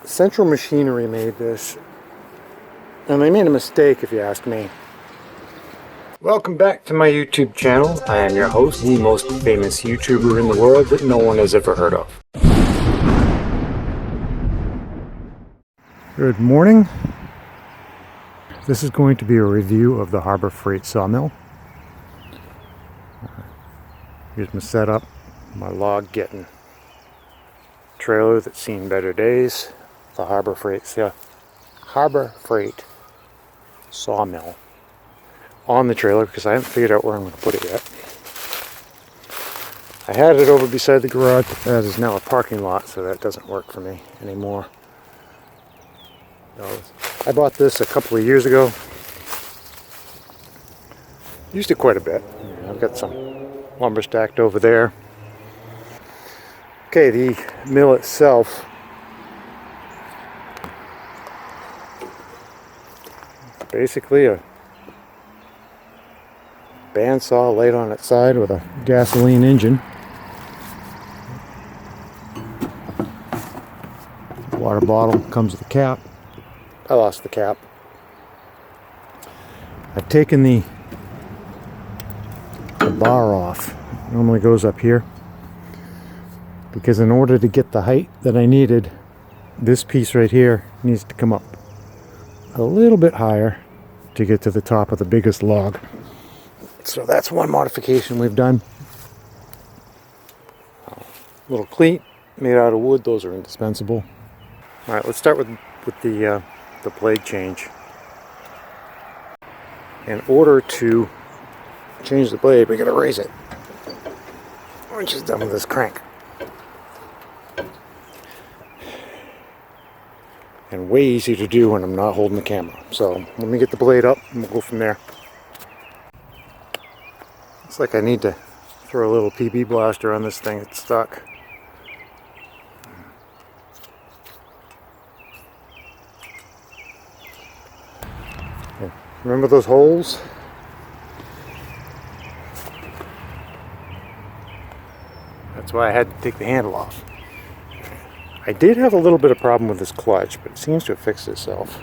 Central Machinery made this, and they made a mistake if you ask me. Welcome back to my YouTube channel. I am your host, the most famous YouTuber in the world that no one has ever heard of. Good morning. This is going to be a review of the Harbor Freight Sawmill. Here's my setup, my log getting trailer that's seen better days. The Harbor Freight Sawmill on the trailer because I haven't figured out where I'm going to put it yet. I had it over beside the garage, but that is now a parking lot, so that doesn't work for me anymore. I bought this a couple of years ago. Used it quite a bit. I've got some lumber stacked over there. Okay, the mill itself. Basically a bandsaw laid on its side with a gasoline engine. Water bottle comes with a cap. I lost the cap. I've taken the bar off. It normally goes up here because in order to get the height that I needed, this piece right here needs to come up a little bit higher to get to the top of the biggest log. So that's one modification we've done. Little cleat made out of wood, those are indispensable. Alright, let's start with the blade change. In order to change the blade, we gotta raise it, which is done with this crank. And way easy to do when I'm not holding the camera. So let me get the blade up and we'll go from there. Looks like I need to throw a little PB blaster on this thing. It's stuck. Okay. Remember those holes? That's why I had to take the handle off. I did have a little bit of problem with this clutch, but it seems to have fixed itself.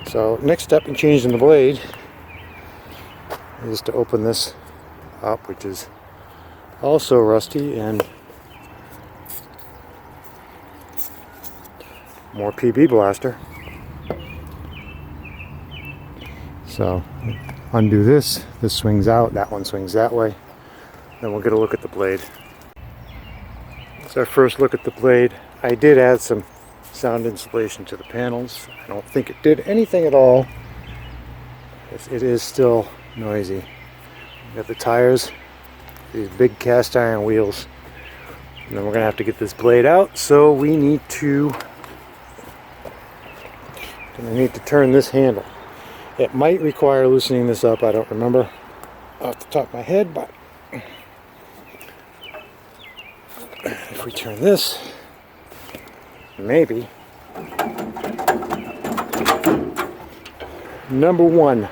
So next step in changing the blade is to open this up, which is also rusty, and more PB blaster. So undo this, this swings out, that one swings that way. Then we'll get a look at the blade. That's our first look at the blade. I did add some sound insulation to the panels. I don't think it did anything at all. It is still noisy. We got the tires, these big cast iron wheels. And then we're gonna have to get this blade out, so we need to turn this handle. It might require loosening this up, I don't remember off the top of my head, but if we turn this, maybe. Number one,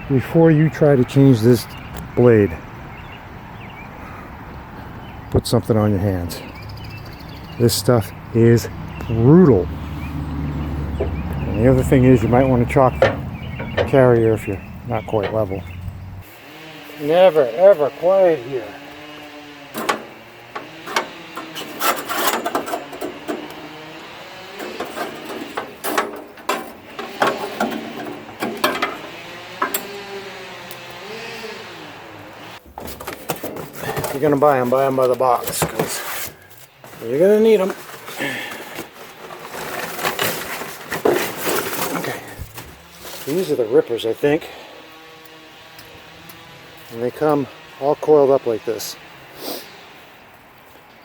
before you try to change this blade, put something on your hands. This stuff is brutal. And the other thing is, you might want to chalk the carrier if you're not quite level. Never ever quiet here. If you're gonna buy them by the box, because you're gonna need them. Okay, these are the rippers, I think, and they come all coiled up like this.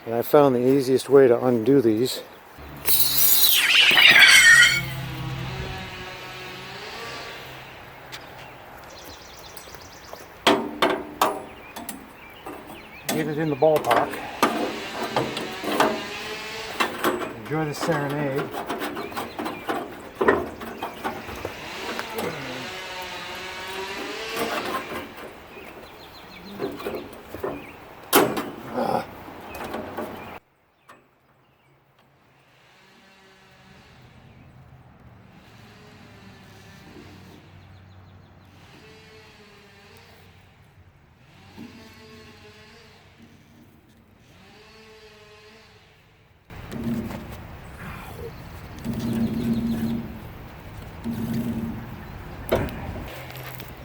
And I found the easiest way to undo these get it in the ballpark. Enjoy the serenade.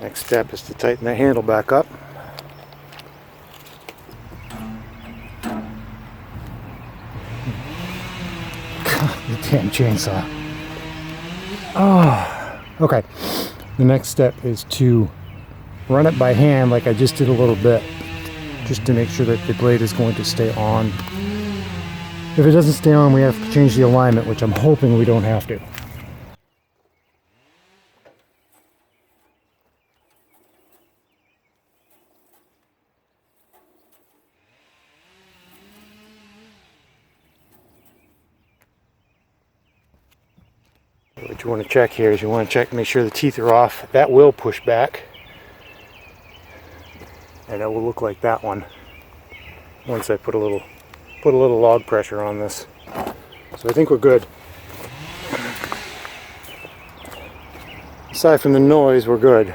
Next step is to tighten the handle back up. The damn chainsaw. Oh, okay. The next step is to run it by hand like I just did a little bit, just to make sure that the blade is going to stay on. If it doesn't stay on, we have to change the alignment, which I'm hoping we don't have to. What you want to check here is you want to check, make sure the teeth are off. That will push back, and it will look like that one once I put a little log pressure on this. So I think we're good. Aside from the noise, we're good.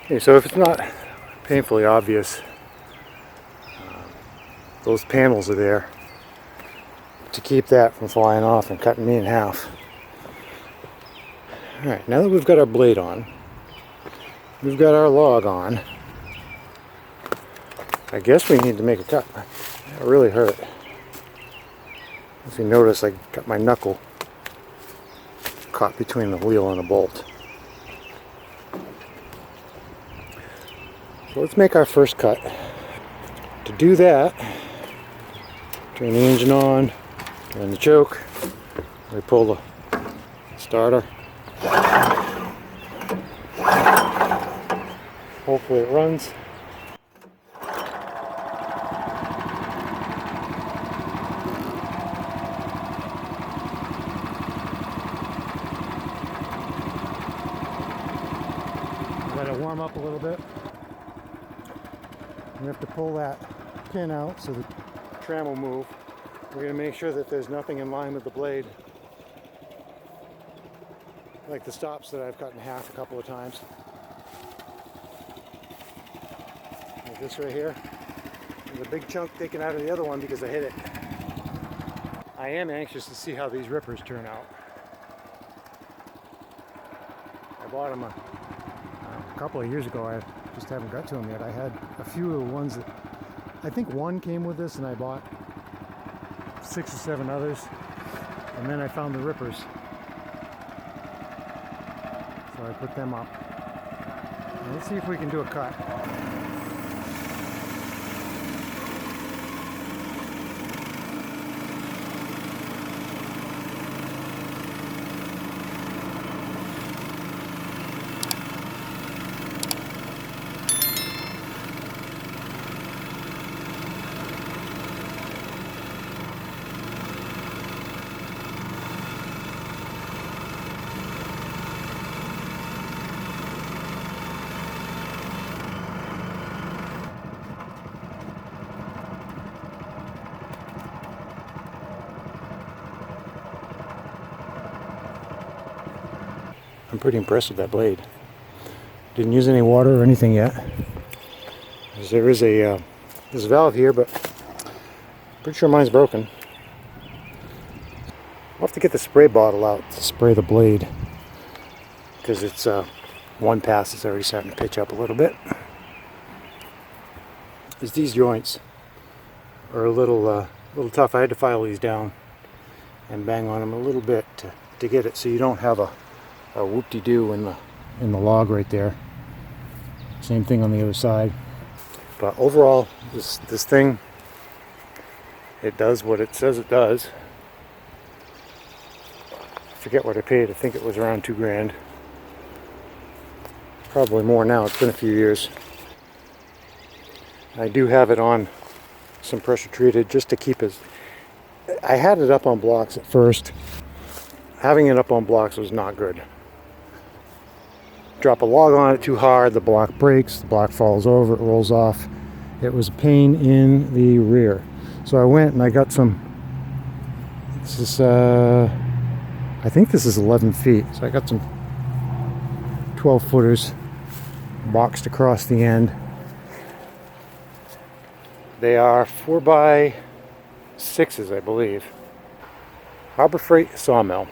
Okay, so if it's not painfully obvious, those panels are there to keep that from flying off and cutting me in half. Alright, now that we've got our blade on, we've got our log on, I guess we need to make a cut. That really hurt. If you notice, I got my knuckle caught between the wheel and the bolt. So let's make our first cut. To do that, turn the engine on, turn the choke, we pull the starter. Hopefully it runs. Let it warm up a little bit. We have to pull that pin out so the tram will move. We're going to make sure that there's nothing in line with the blade, like the stops that I've cut in half a couple of times. Like this right here. There's a big chunk taken out of the other one because I hit it. I am anxious to see how these rippers turn out. I bought them a couple of years ago. I just haven't got to them yet. I had a few of the ones that, I think one came with this, and I bought 6 or 7 others, and then I found the rippers, so I put them up. And let's see if we can do a cut. I'm pretty impressed with that blade. Didn't use any water or anything yet. There is a there's a valve here, but pretty sure mine's broken. I'll have to get the spray bottle out to spray the blade, because it's one pass is already starting to pitch up a little bit. Because these joints are a little tough. I had to file these down and bang on them a little bit to get it so you don't have a whoop-de-doo in the log right there. Same thing on the other side. But overall, this thing, it does what it says it does. I forget what I paid. I think it was around $2,000. Probably more now. It's been a few years. I do have it on some pressure treated just to keep it. I had it up on blocks at first. Having it up on blocks was not good. Drop a log on it too hard, the block breaks, the block falls over, it rolls off. It was a pain in the rear. So I went and I got some, this is, I think this is 11 feet. So I got some 12 footers boxed across the end. They are 4x6s, I believe. Harbor Freight Sawmill.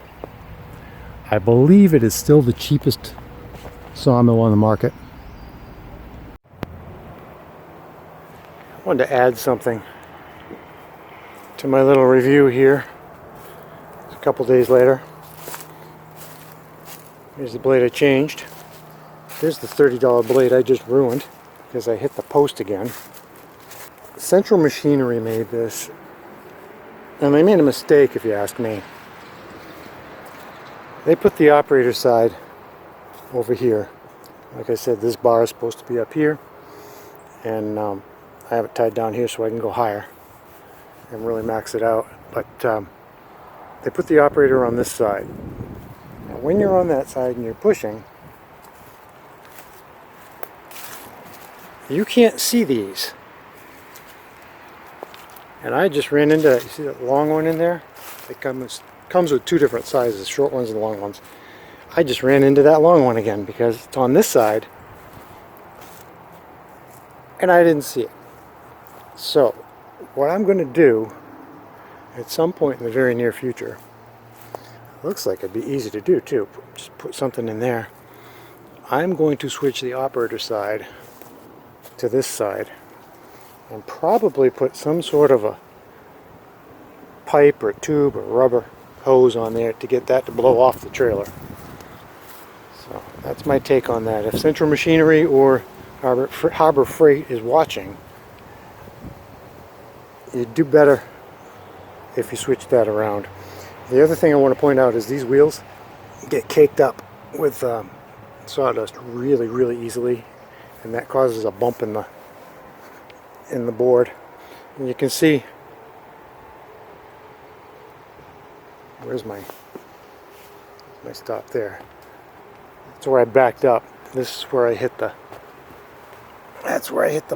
I believe it is still the cheapest sawmill on the market. I wanted to add something to my little review here. A couple days later. Here's the blade I changed. Here's the $30 blade I just ruined because I hit the post again. Central Machinery made this, and they made a mistake if you ask me. They put the operator side over here. Like I said, this bar is supposed to be up here, and I have it tied down here so I can go higher and really max it out. But they put the operator on this side. Now, when you're on that side and you're pushing, you can't see these. And I just ran into that. You see that long one in there? It comes with two different sizes, short ones and long ones. I just ran into that long one again because it's on this side and I didn't see it. So what I'm going to do at some point in the very near future, looks like it'd be easy to do too, just put something in there. I'm going to switch the operator side to this side and probably put some sort of a pipe or tube or rubber hose on there to get that to blow off the trailer. So that's my take on that. If Central Machinery or Harbor Freight is watching, you'd do better if you switch that around. The other thing I want to point out is these wheels get caked up with sawdust really easily, and that causes a bump in the board. And you can see, where's my stop there? That's where I backed up. This is where I hit the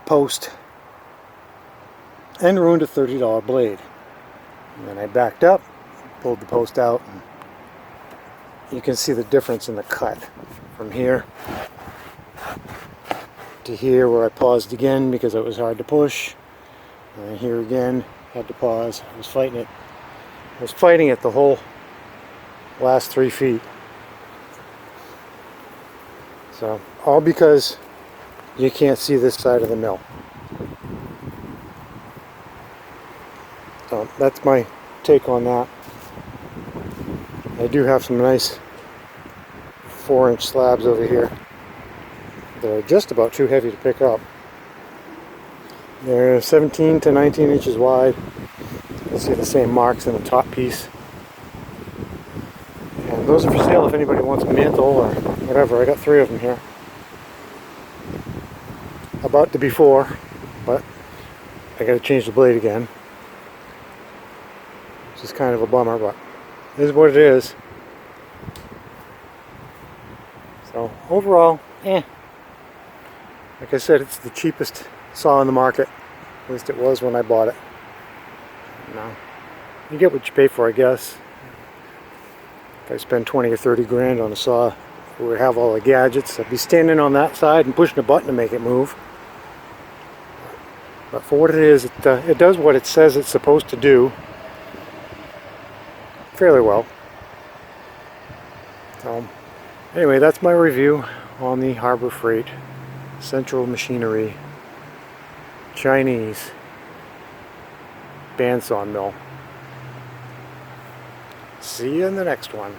post and ruined a $30 blade. And then I backed up, pulled the post out, and you can see the difference in the cut from here to here, where I paused again because it was hard to push, and then here again had to pause. I was fighting it. I was fighting it the whole last 3 feet. So all because you can't see this side of the mill. So that's my take on that. I do have some nice 4-inch slabs over here. They're just about too heavy to pick up. They're 17 to 19 inches wide. You can see the same marks in the top piece. And those are for sale if anybody wants a mantle or whatever. I got 3 of them here. About to be 4, but I got to change the blade again. Which is kind of a bummer, but it is what it is. So overall, like I said, it's the cheapest saw on the market. At least it was when I bought it. No, you get what you pay for, I guess. If I spend 20 or 30 grand on a saw, it would have all the gadgets. I'd be standing on that side and pushing a button to make it move. But for what it is, it does what it says it's supposed to do fairly well. So anyway, that's my review on the Harbor Freight Central Machinery Chinese bandsaw mill. See you in the next one.